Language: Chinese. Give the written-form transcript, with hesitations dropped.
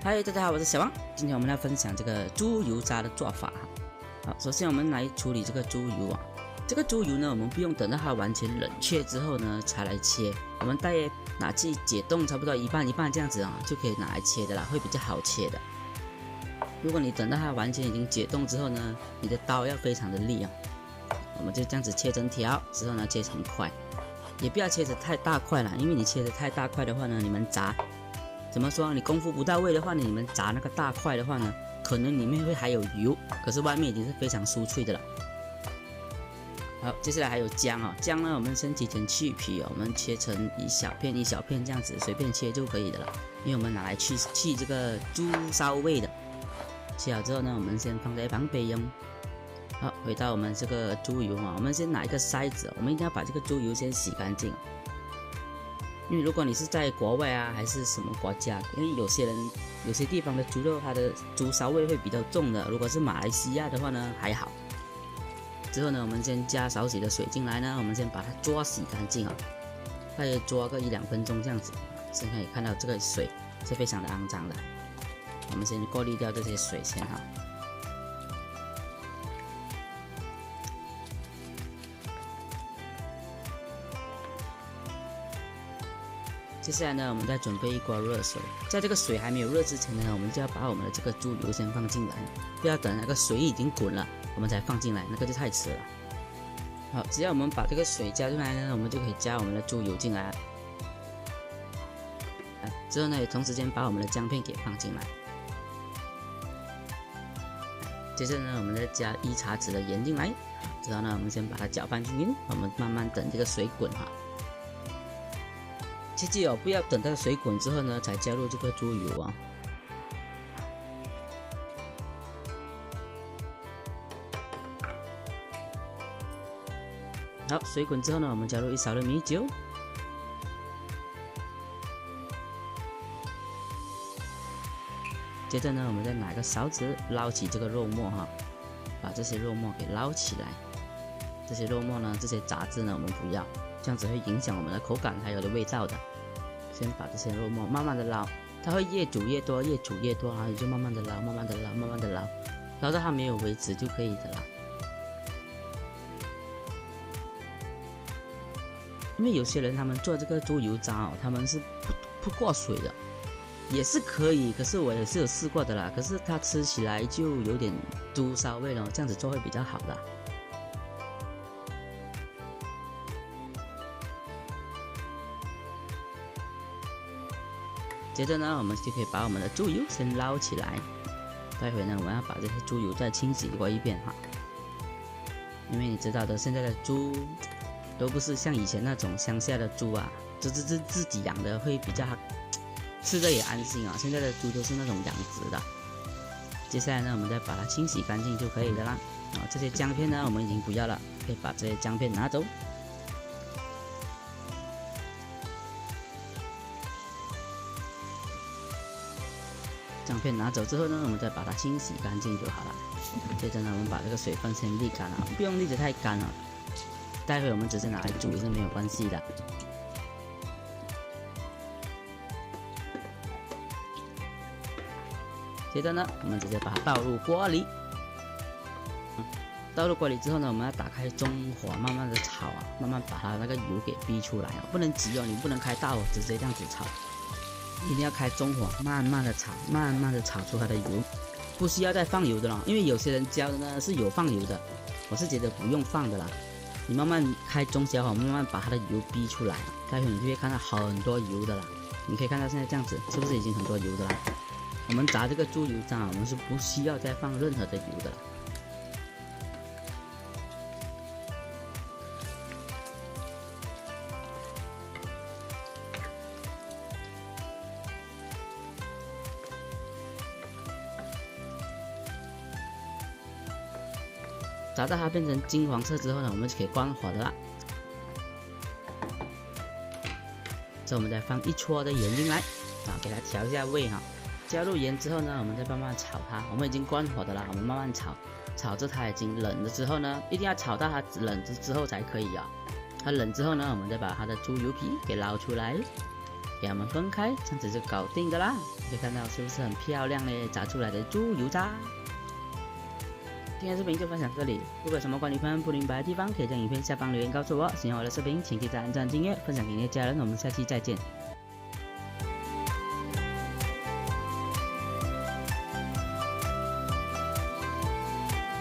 嗨，大家好，我是小王。今天我们来分享这个猪油渣的做法。好，首先我们来处理这个猪油啊。这个猪油呢，我们不用等到它完全冷却之后呢才来切，我们大约拿去解冻差不多一半一半这样子啊，就可以拿来切的啦，会比较好切的。如果你等到它完全已经解冻之后呢，你的刀要非常的利啊。我们就这样子切成条之后呢，切成块，也不要切得太大块了，因为你切得太大块的话呢，你们炸。怎么说？你功夫不到位的话呢，你们炸那个大块的话呢，可能里面会还有油，可是外面已经是非常酥脆的了。好，接下来还有姜啊，姜呢，我们先提前去皮哦，我们切成一小片一小片这样子，随便切就可以的了。因为我们拿来去这个猪骚味的。切好之后呢，我们先放在旁边用。好，回到我们这个猪油啊，我们先拿一个筛子，我们一定要把这个猪油先洗干净。因为如果你是在国外啊，还是什么国家，因为有些地方的猪肉它的猪骚味会比较重的。如果是马来西亚的话呢，还好。之后呢，我们先加少许的水进来呢，我们先把它抓洗干净啊，大约抓个1-2分钟这样子。现在可以看到这个水是非常的肮脏的，我们先过滤掉这些水先哈。接下来呢，我们再准备一锅热水，在这个水还没有热之前呢，我们就要把我们的这个猪油先放进来，不要等那个水已经滚了，我们才放进来，那个就太迟了。好，只要我们把这个水加进来呢，我们就可以加我们的猪油进来。之后呢，也同时间把我们的姜片给放进来。接着呢，我们再加1茶匙的盐进来。之后呢，我们先把它搅拌均匀，我们慢慢等这个水滚哈。切记哦，不要等到水滚之后呢，才加入这个猪油啊。好，水滚之后呢，我们加入1勺的米酒。接着呢，我们再拿个勺子捞起这个肉末哈，把这些肉末给捞起来。这些肉末呢，这些杂质呢，我们不要。这样子会影响我们的口感还有的味道的。先把这些肉末慢慢的捞，它会越煮越多，越煮越多啊，你就慢慢的捞，慢慢的捞，慢慢的捞，捞到它没有为止就可以的啦。因为有些人他们做这个猪油渣哦，他们是不过水的，也是可以，可是我也是有试过的啦，可是它吃起来就有点猪骚味了，这样子做会比较好的。接着呢，我们就可以把我们的猪油先捞起来。待会呢，我们要把这些猪油再清洗过一遍哈。因为你知道的，现在的猪都不是像以前那种乡下的猪啊，自己养的会比较好，吃着也安心啊。现在的猪都是那种养殖的。接下来呢，我们再把它清洗干净就可以的啦。这些姜片呢，我们已经不要了，可以把这些姜片拿走。姜片拿走之后呢，我们再把它清洗干净就好了。接着呢，我们把这个水分先沥干了，不用沥得太干了。待会我们只是拿来煮也是没有关系的。接着呢，我们直接把它倒入锅里。倒入锅里之后呢，我们要打开中火，慢慢的炒啊，慢慢把它那个油给逼出来啊，不能急哦，你不能开大火直接这样子炒。一定要开中火，慢慢的炒，慢慢的炒出它的油，不需要再放油的了。因为有些人教的呢是有放油的，我是觉得不用放的啦。你慢慢开中小火，慢慢把它的油逼出来，待会你就会看到很多油的啦。你可以看到现在这样子，是不是已经很多油的啦？我们炸这个猪油渣，我们是不需要再放任何的油的啦。炸到它变成金黄色之后呢，我们就可以关火的啦。这我们再放1撮的盐进来啊，给它调一下味哈。加入盐之后呢，我们再慢慢炒它。我们已经关火的啦，我们慢慢炒，炒至它已经冷了之后呢，一定要炒到它冷之后才可以啊。它冷之后呢，我们再把它的猪油皮给捞出来，给它们分开，这样子就搞定的啦。可以看到是不是很漂亮嘞？炸出来的猪油渣。今天视频就分享到这里，如果有什么关于喷不明白的地方，可以在影片下方留言告诉我。喜欢我的视频，请记得按赞、订阅、分享给你的家人。我们下期再见。